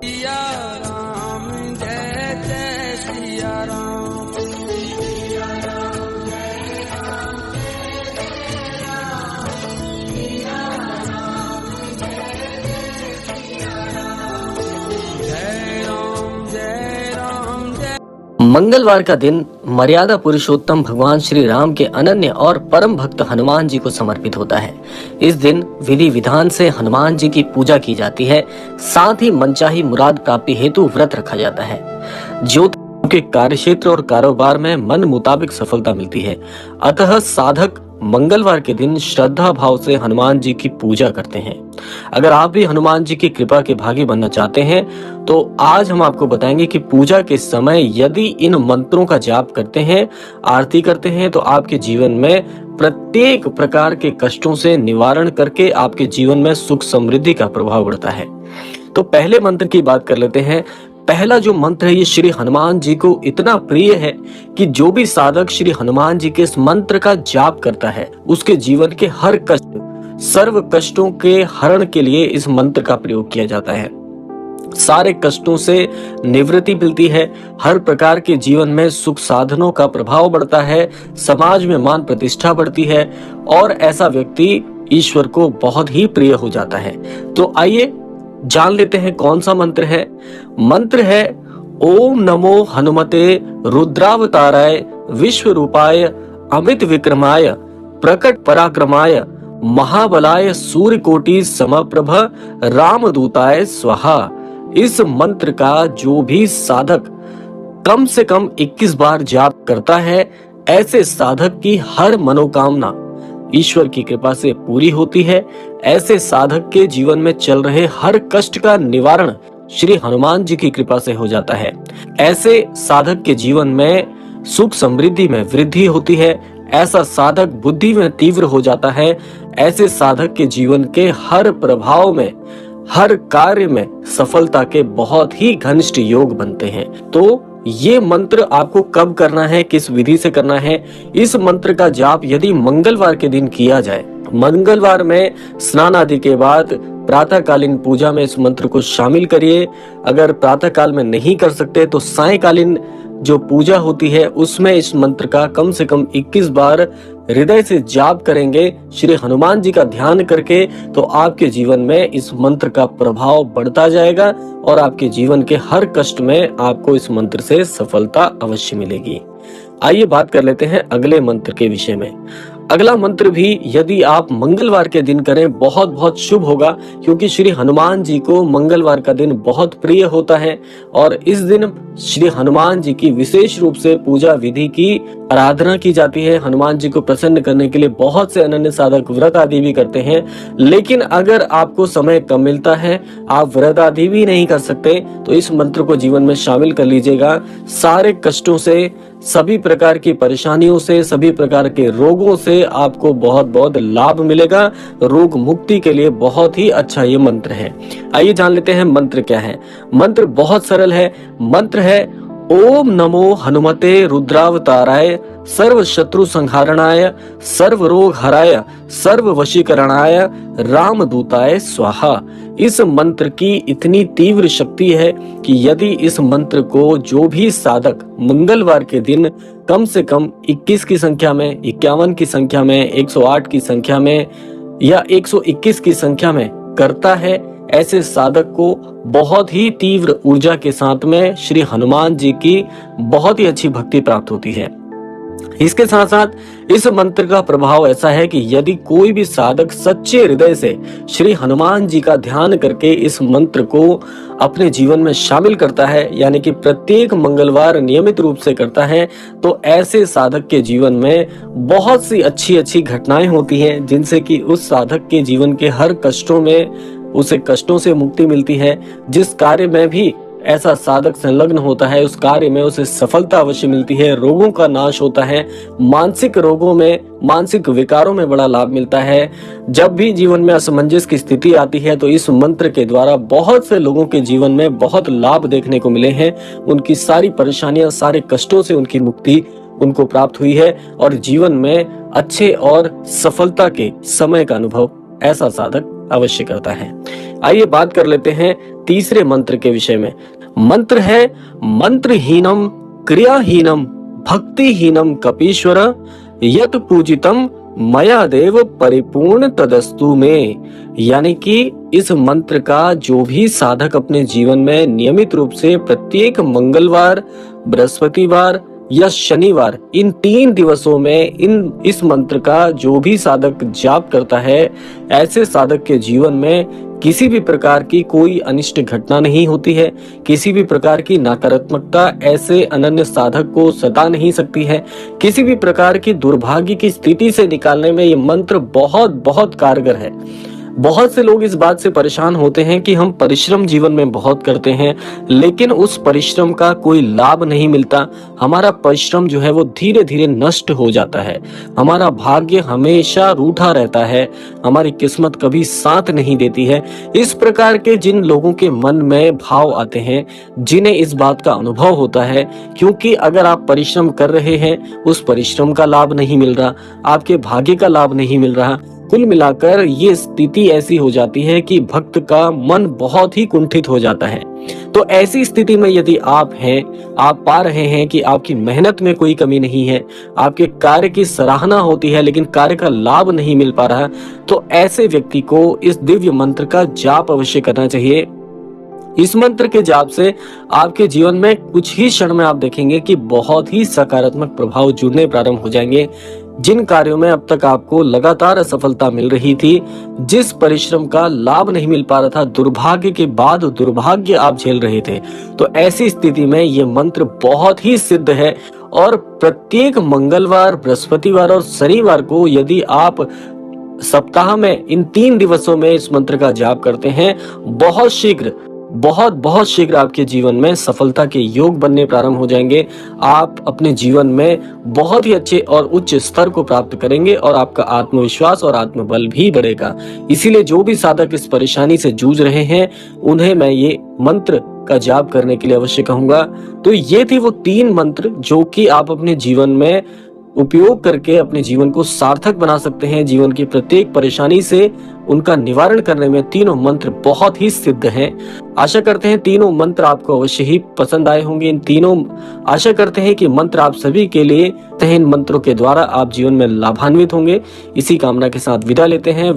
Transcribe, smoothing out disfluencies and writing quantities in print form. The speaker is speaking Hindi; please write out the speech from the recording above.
सिया राम, जय जय सिया राम। मंगलवार का दिन मर्यादा पुरुषोत्तम भगवान श्री राम के अनन्य और परम भक्त हनुमान जी को समर्पित होता है। इस दिन विधि विधान से हनुमान जी की पूजा की जाती है। साथ ही मनचाही मुराद प्राप्ति हेतु व्रत रखा जाता है। ज्योतिषियों के कार्यक्षेत्र और कारोबार में मन मुताबिक सफलता मिलती है। अतः साधक मंगलवार के दिन श्रद्धा भाव से हनुमान जी की पूजा करते हैं। अगर आप भी हनुमान जी की कृपा के भागी बनना चाहते हैं तो आज हम आपको बताएंगे कि पूजा के समय यदि इन मंत्रों का जाप करते हैं, आरती करते हैं, तो आपके जीवन में प्रत्येक प्रकार के कष्टों से निवारण करके आपके जीवन में सुख समृद्धि का प्रभाव बढ़ता है। तो पहले मंत्र की बात कर लेते हैं। पहला जो मंत्र है ये श्री हनुमान जी को इतना प्रिय है कि जो भी साधक श्री हनुमान जी के इस मंत्र का जाप करता है उसके जीवन के हर कष्ट, सर्व कष्टों के हरण के लिए इस मंत्र का प्रयोग किया जाता है। सारे कष्टों से निवृत्ति मिलती है, हर प्रकार के जीवन में सुख साधनों का प्रभाव बढ़ता है, समाज में मान प्रतिष्ठा बढ़ती है और ऐसा व्यक्ति ईश्वर को बहुत ही प्रिय हो जाता है। तो आइए जान लेते हैं कौन सा मंत्र है। मंत्र है ओम नमो हनुमते रुद्रावताराय विश्व रूपाय अमित विक्रमाय प्रकट पराक्रमाय महाबलाय सूर्यकोटि समप्रभ रामदूताय स्वाहा। इस मंत्र का जो भी साधक कम से कम 21 बार जाप करता है, ऐसे साधक की हर मनोकामना ईश्वर की कृपा से पूरी होती है। ऐसे साधक के जीवन में चल रहे हर कष्ट का निवारण श्री हनुमान जी की कृपा से हो जाता है। ऐसे साधक के जीवन में सुख समृद्धि में वृद्धि होती है। ऐसा साधक बुद्धि में तीव्र हो जाता है। ऐसे साधक के जीवन के हर प्रभाव में, हर कार्य में सफलता के बहुत ही घनिष्ठ योग बनते हैं। तो ये मंत्र आपको कब करना है, किस विधि से करना है? इस मंत्र का जाप यदि मंगलवार के दिन किया जाए, मंगलवार में स्नान आदि के बाद प्रातःकालीन पूजा में इस मंत्र को शामिल करिए। अगर प्रातः काल में नहीं कर सकते तो सायंकालीन जो पूजा होती है उसमें इस मंत्र का कम से कम 21 बार हृदय से जाप करेंगे श्री हनुमान जी का ध्यान करके, तो आपके जीवन में इस मंत्र का प्रभाव बढ़ता जाएगा और आपके जीवन के हर कष्ट में आपको इस मंत्र से सफलता अवश्य मिलेगी। आइए बात कर लेते हैं अगले मंत्र के विषय में। अगला मंत्र भी यदि आप मंगलवार के दिन करें बहुत बहुत शुभ होगा, क्योंकि श्री हनुमान जी को मंगलवार का दिन बहुत प्रिय होता है और इस दिन श्री हनुमान जी की विशेष रूप से पूजा विधि की आराधना की जाती है। हनुमान जी को प्रसन्न करने के लिए बहुत से अनन्य साधक व्रत आदि भी करते हैं। लेकिन अगर आपको समय कम मिलता है, आप व्रत आदि भी नहीं कर सकते, तो इस मंत्र को जीवन में शामिल कर लीजिएगा। सारे कष्टों से, सभी प्रकार की परेशानियों से, सभी प्रकार के रोगों से आपको बहुत बहुत लाभ मिलेगा। रोग मुक्ति के लिए बहुत ही अच्छा ये मंत्र है। आइए जान लेते हैं मंत्र क्या है। मंत्र बहुत सरल है। मंत्र है ओम नमो हनुमते रुद्रावताराय सर्व शत्रु संहारणाय सर्व रोग हराय सर्व वशीकरणाय रामदूताय स्वाहा। इस मंत्र की इतनी तीव्र शक्ति है कि यदि इस मंत्र को जो भी साधक मंगलवार के दिन कम से कम 21 की संख्या में, 51 की संख्या में, 108 की संख्या में या 121 की संख्या में करता है, ऐसे साधक को बहुत ही तीव्र ऊर्जा के साथ में श्री हनुमान जी की बहुत ही अच्छी भक्ति प्राप्त होती है। इसके साथ साथ इस मंत्र का प्रभाव ऐसा है कि यदि कोई भी साधक सच्चे हृदय से श्री हनुमान जी का ध्यान करके इस मंत्र को अपने जीवन में शामिल करता है, यानी कि प्रत्येक मंगलवार नियमित रूप से करता है, तो ऐसे साधक के जीवन में बहुत सी अच्छी अच्छी घटनाएं होती हैं, जिनसे कि उस साधक के जीवन के हर कष्टों में उसे कष्टों से मुक्ति मिलती है। जिस कार्य में भी ऐसा साधक संलग्न होता है उस कार्य में उसे सफलता अवश्य मिलती है। रोगों का नाश होता है, मानसिक रोगों में, मानसिक विकारों में बड़ा लाभ मिलता है। जब भी जीवन में असमंजस की स्थिति आती है तो इस मंत्र के द्वारा बहुत से लोगों के जीवन में बहुत लाभ देखने को मिले हैं। उनकी सारी परेशानियां, सारे कष्टों से उनकी मुक्ति उनको प्राप्त हुई है और जीवन में अच्छे और सफलता के समय का अनुभव ऐसा साधक अवश्य करता है। आइए बात कर लेते हैं तीसरे मंत्र के विषय में। मंत्र है मंत्रहीनम क्रियाहीनम भक्तिहीनम कपीश्वर यत पूजितम मया देव परिपूर्ण तदस्तु में। यानी कि इस मंत्र का जो भी साधक अपने जीवन में नियमित रूप से प्रत्येक मंगलवार, बृहस्पतिवार या शनिवार, इन 3 दिवसों में इस मंत्र का जो भी साधक जाप करता है, ऐसे साधक के जीवन में किसी भी प्रकार की कोई अनिष्ट घटना नहीं होती है, किसी भी प्रकार की नकारात्मकता ऐसे अनन्य साधक को सता नहीं सकती है। किसी भी प्रकार की दुर्भाग्य की स्थिति से निकालने में ये मंत्र बहुत बहुत कारगर है। बहुत से लोग इस बात से परेशान होते हैं कि हम परिश्रम जीवन में बहुत करते हैं, लेकिन उस परिश्रम का कोई लाभ नहीं मिलता। हमारा परिश्रम जो है वो धीरे धीरे नष्ट हो जाता है, हमारा भाग्य हमेशा रूठा रहता है, हमारी किस्मत कभी साथ नहीं देती है। इस प्रकार के जिन लोगों के मन में भाव आते हैं, जिन्हें इस बात का अनुभव होता है, क्योंकि अगर आप परिश्रम कर रहे हैं, उस परिश्रम का लाभ नहीं मिल रहा, आपके भाग्य का लाभ नहीं मिल रहा, कुल मिलाकर ये स्थिति ऐसी हो जाती है कि भक्त का मन बहुत ही कुंठित हो जाता है। तो ऐसी स्थिति में यदि आप हैं, आप पा रहे हैं कि आपकी मेहनत में कोई कमी नहीं है, आपके कार्य की सराहना होती है लेकिन कार्य का लाभ नहीं मिल पा रहा, तो ऐसे व्यक्ति को इस दिव्य मंत्र का जाप अवश्य करना चाहिए। इस मंत्र के जाप से आपके जीवन में कुछ ही क्षण में आप देखेंगे कि बहुत ही सकारात्मक प्रभाव जुड़ने प्रारंभ हो जाएंगे। जिन कार्यों में अब तक आपको लगातार असफलता मिल रही थी, जिस परिश्रम का लाभ नहीं मिल पा रहा था, दुर्भाग्य के बाद दुर्भाग्य आप झेल रहे थे, तो ऐसी स्थिति में ये मंत्र बहुत ही सिद्ध है। और प्रत्येक मंगलवार, बृहस्पतिवार और शनिवार को यदि आप सप्ताह में इन 3 दिवसों में इस मंत्र का जाप करते हैं, बहुत शीघ्र आपके जीवन में सफलता के योग बनने प्रारंभ हो जाएंगे। आप अपने जीवन में बहुत ही अच्छे और उच्च स्तर को प्राप्त करेंगे और आपका आत्मविश्वास और आत्मबल भी बढ़ेगा। इसीलिए जो भी साधक इस परेशानी से जूझ रहे हैं, उन्हें मैं ये मंत्र का जाप करने के लिए अवश्य कहूंगा। तो ये थे वो 3 मंत्र जो कि आप अपने जीवन में उपयोग करके अपने जीवन को सार्थक बना सकते हैं। जीवन की प्रत्येक परेशानी से उनका निवारण करने में तीनों मंत्र बहुत ही सिद्ध हैं। आशा करते हैं तीनों मंत्र आपको अवश्य ही पसंद आए होंगे। आशा करते हैं कि मंत्र आप सभी के लिए इन मंत्रों के द्वारा आप जीवन में लाभान्वित होंगे। इसी कामना के साथ विदा लेते हैं।